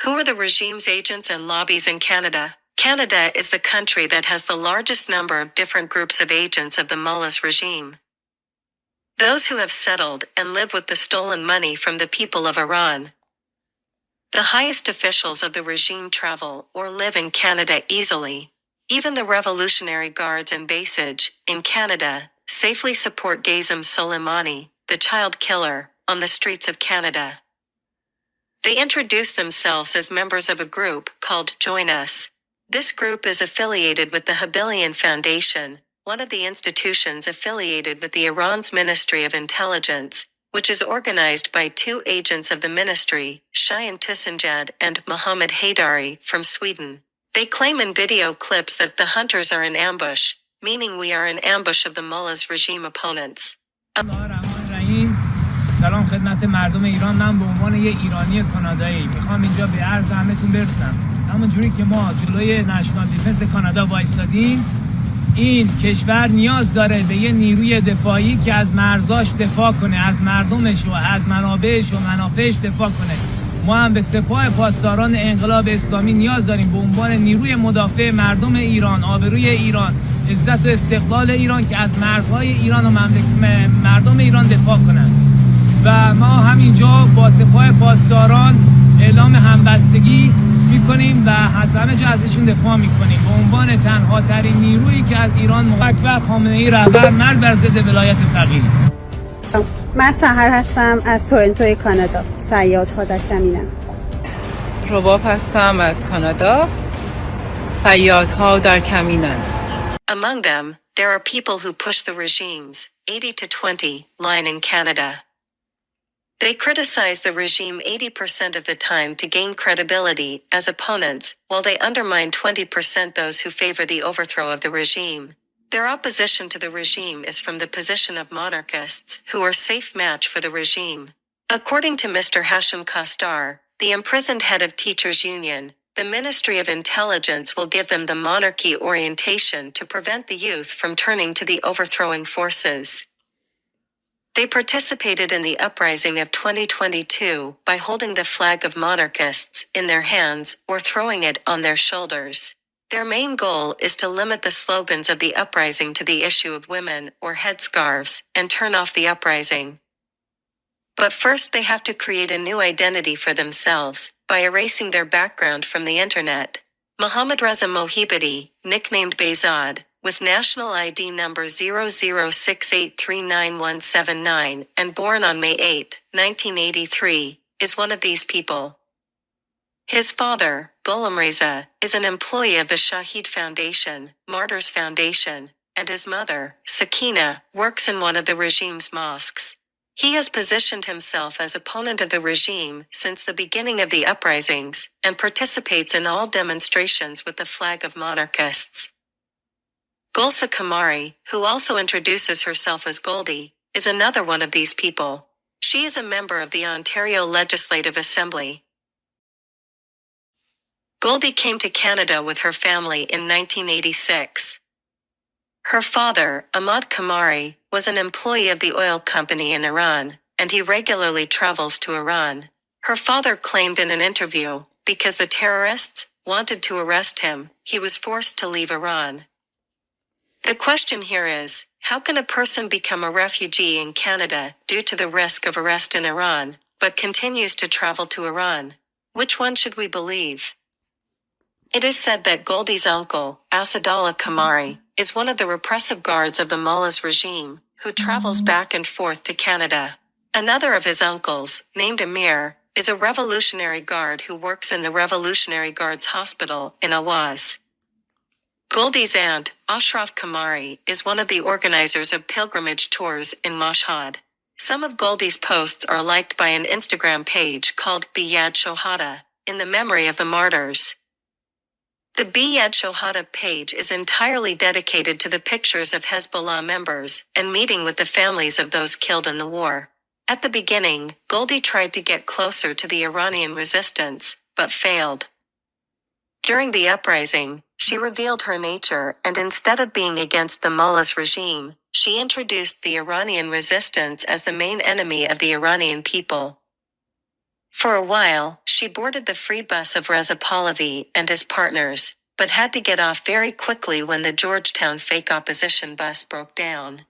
Who are the regime's agents and lobbies in Canada? Canada is the country that has the largest number of different groups of agents of the mullahs regime. Those who have settled and live with the stolen money from the people of Iran. The highest officials of the regime travel or live in Canada easily. Even the Revolutionary Guards and Basij, in Canada, safely support Qasem Soleimani, the child killer, on the streets of Canada. They introduce themselves as members of a group called Join Us. This group is affiliated with the Habilian Foundation, one of the institutions affiliated with the Iran's Ministry of Intelligence, which is organized by two agents of the ministry, Shayan Tusinjad and Mohammed Haidari, from Sweden. They claim in video clips that the hunters are in ambush, meaning we are in ambush of the mullah's regime opponents. سلام خدمت مردم ایران. من به عنوان یک ایرانی کانادایی میخوام اینجا به عرض همتون برسونم همونجوری که ما جلوی نشنال دیفنس کانادا وایسادیم، این کشور نیاز داره به یه نیروی دفاعی که از مرزاش دفاع کنه، از مردمش و از منابعش و منافعش دفاع کنه. ما هم به سپاه پاسداران انقلاب اسلامی نیاز داریم به عنوان نیروی مدافع مردم ایران، آبروی ایران، عزت و استقلال ایران که از مرزهای ایران و مردم ایران دفاع کنند. و ما همینجا با سپاه پاسداران اعلام همبستگی میکنیم و از همه جا ازشون دفاع میکنیم به عنوان تنها ترین نیرویی که از ایران اکبر خامنه‌ای رهبر مرد بر ضد ولایت فقیه. من سحر هستم از تورنتو کانادا. صیادها در کمینن. رباب هستم از کانادا. صیادها در کمینن. Among them, there are people who push the regime's 80-20 line in Canada. They criticize the regime 80% of the time to gain credibility as opponents, while they undermine 20% those who favor the overthrow of the regime. Their opposition to the regime is from the position of monarchists, who are safe match for the regime. According to Mr. Hashim Kastar, the imprisoned head of Teachers Union, the Ministry of Intelligence will give them the monarchy orientation to prevent the youth from turning to the overthrowing forces. They participated in the uprising of 2022 by holding the flag of monarchists in their hands or throwing it on their shoulders. Their main goal is to limit the slogans of the uprising to the issue of women or headscarves and turn off the uprising. But first they have to create a new identity for themselves by erasing their background from the internet. Mohammad Reza Mohibadi, nicknamed Behzad, with national ID number 0068399179 and born on May 8, 1983, is one of these people. His father, Gholam Reza, is an employee of the Shahid Foundation, Martyrs Foundation, and his mother, Sakina, works in one of the regime's mosques. He has positioned himself as opponent of the regime since the beginning of the uprisings and participates in all demonstrations with the flag of monarchists. Gulsa Kamari, who also introduces herself as Goldie, is another one of these people. She is a member of the Ontario Legislative Assembly. Goldie came to Canada with her family in 1986. Her father, Ahmad Kamari, was an employee of the oil company in Iran, and he regularly travels to Iran. Her father claimed in an interview, because the terrorists wanted to arrest him, he was forced to leave Iran. The question here is, how can a person become a refugee in Canada due to the risk of arrest in Iran, but continues to travel to Iran? Which one should we believe? It is said that Goldie's uncle, Asadullah Kamari, is one of the repressive guards of the mullah's regime, who travels back and forth to Canada. Another of his uncles, named Amir, is a Revolutionary Guard who works in the Revolutionary Guards Hospital in Awaz. Goldie's aunt, Ashraf Kamari, is one of the organizers of pilgrimage tours in Mashhad. Some of Goldie's posts are liked by an Instagram page called Biyad Shohada, in the memory of the martyrs. The Biyad Shohada page is entirely dedicated to the pictures of Hezbollah members and meeting with the families of those killed in the war. At the beginning, Goldie tried to get closer to the Iranian resistance, but failed. During the uprising, she revealed her nature and instead of being against the mullah's regime, she introduced the Iranian resistance as the main enemy of the Iranian people. For a while, she boarded the free bus of Reza Pahlavi and his partners, but had to get off very quickly when the Georgetown fake opposition bus broke down.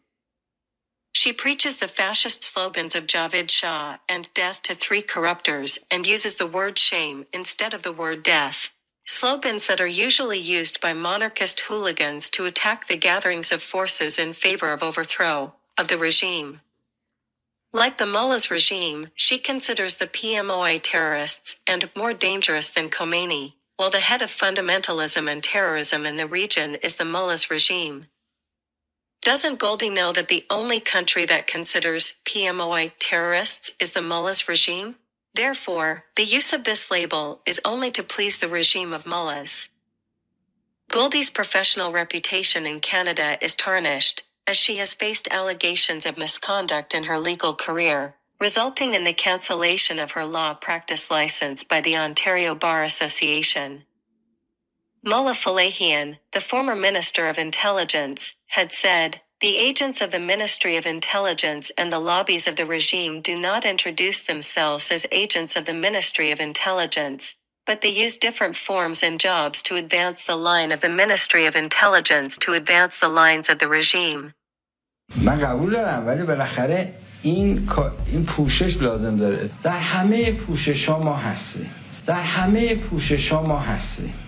She preaches the fascist slogans of Javid Shah and death to three corruptors and uses the word shame instead of the word death, slogans that are usually used by monarchist hooligans to attack the gatherings of forces in favor of overthrow of the regime. Like the mullah's regime, she considers the PMOI terrorists and more dangerous than Khomeini, while the head of fundamentalism and terrorism in the region is the mullah's regime. Doesn't Goldie know that the only country that considers PMOI terrorists is the mullah's regime? Therefore, the use of this label is only to please the regime of mullahs. Goldie's professional reputation in Canada is tarnished, as she has faced allegations of misconduct in her legal career, resulting in the cancellation of her law practice license by the Ontario Bar Association. Mullah Falahian, the former Minister of Intelligence, had said, "The agents of the Ministry of Intelligence and the lobbies of the regime do not introduce themselves as agents of the Ministry of Intelligence, but they use different forms and jobs to advance the line of the Ministry of Intelligence to advance the lines of the regime." من قبول دارم ولی بالاخره این پوشش لازم داره. در همه پوشش ها ما هستیم.